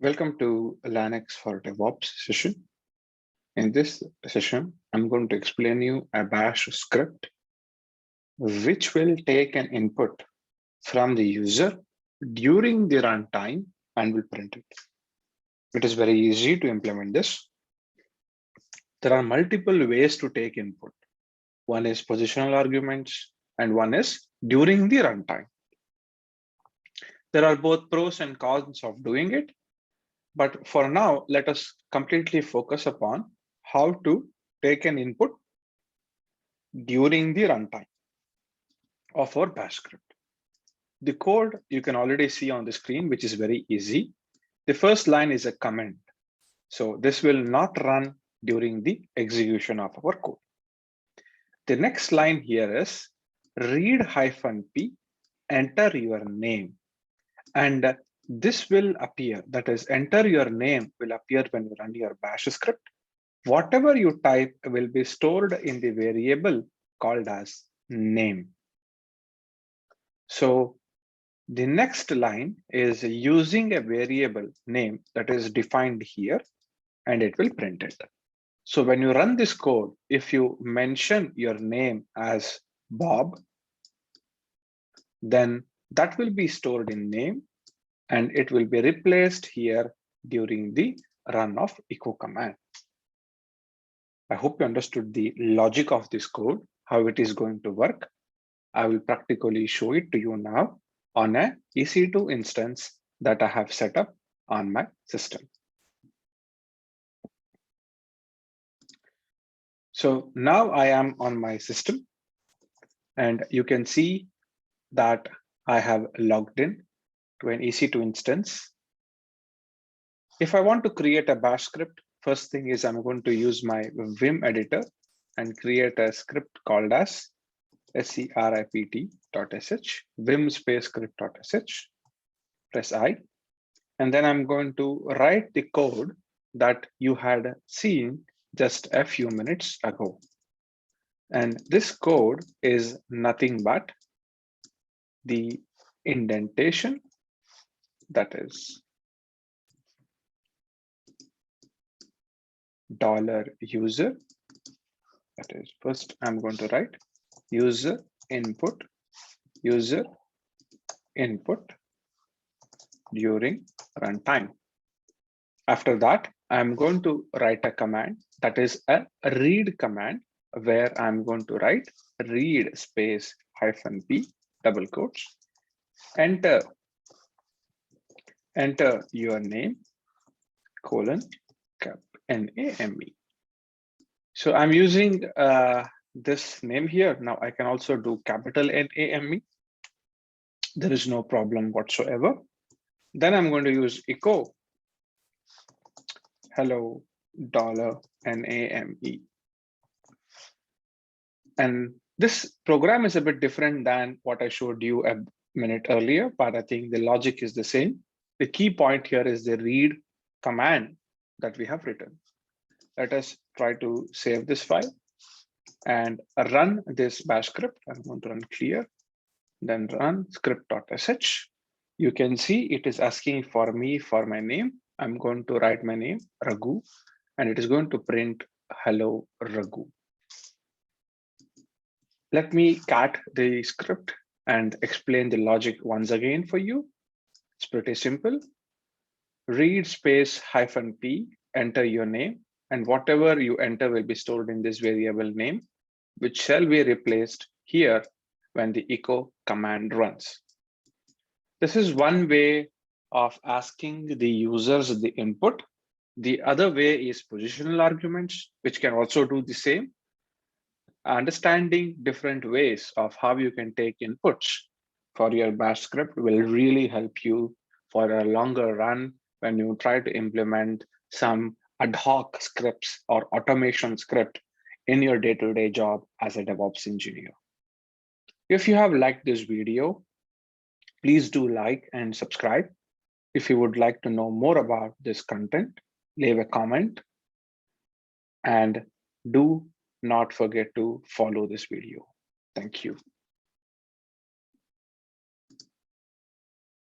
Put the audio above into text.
Welcome to Linux for Devops session. In this session, I'm going to explain you a bash script which will take an input from the user during the runtime and will print it. It is very easy to implement this. There are multiple ways to take input. One is positional arguments and one is during the runtime. There are both pros and cons of doing it. But for now, let us completely focus upon how to take an input during the runtime of our bash script. The code you can already see on the screen, which is very easy. The first line is a command. So this will not run during the execution of our code. The next line here is read -p, enter your name. And this will appear, that is, enter your name will appear when you run your bash script. Whatever you type will be stored in the variable called as name. So the next line is using a variable name that is defined here, and it will print it. So when you run this code, if you mention your name as Bob, then that will be stored in name, and it will be replaced here during the run of echo command. I hope you understood the logic of this code, how it is going to work. I will practically show it to you now on a EC2 instance that I have set up on my system. So now I am on my system, and you can see that I have logged in to an EC2 instance. If I want to create a bash script, first thing is I'm going to use my Vim editor and create a script called as script.sh, vim space script.sh, press I. And then I'm going to write the code that you had seen just a few minutes ago. And this code is nothing but the indentation, that is $user. That is, first I'm going to write user input during runtime. After that, I'm going to write a command that is a read command, where I'm going to write read space -p double quotes, enter your name colon cap NAME. So I'm using this name here. Now I can also do capital NAME. There is no problem whatsoever. Then I'm going to use echo hello $NAME. And this program is a bit different than what I showed you a minute earlier, but I think the logic is the same. The key point here is the read command that we have written. Let us try to save this file and run this bash script. I'm going to run clear, then run script.sh. You can see it is asking for me for my name. I'm going to write my name, Raghu, and it is going to print hello Raghu. Let me cat the script and explain the logic once again for you. It's pretty simple. Read space -p, enter your name, and whatever you enter will be stored in this variable name, which shall be replaced here when the echo command runs. This is one way of asking the users the input. The other way is positional arguments, which can also do the same. Understanding different ways of how you can take inputs for your bash script will really help you for a longer run when you try to implement some ad hoc scripts or automation script in your day-to-day job as a DevOps engineer. If you have liked this video, please do like and subscribe. If you would like to know more about this content, leave a comment, and do not forget to follow this video. Thank you.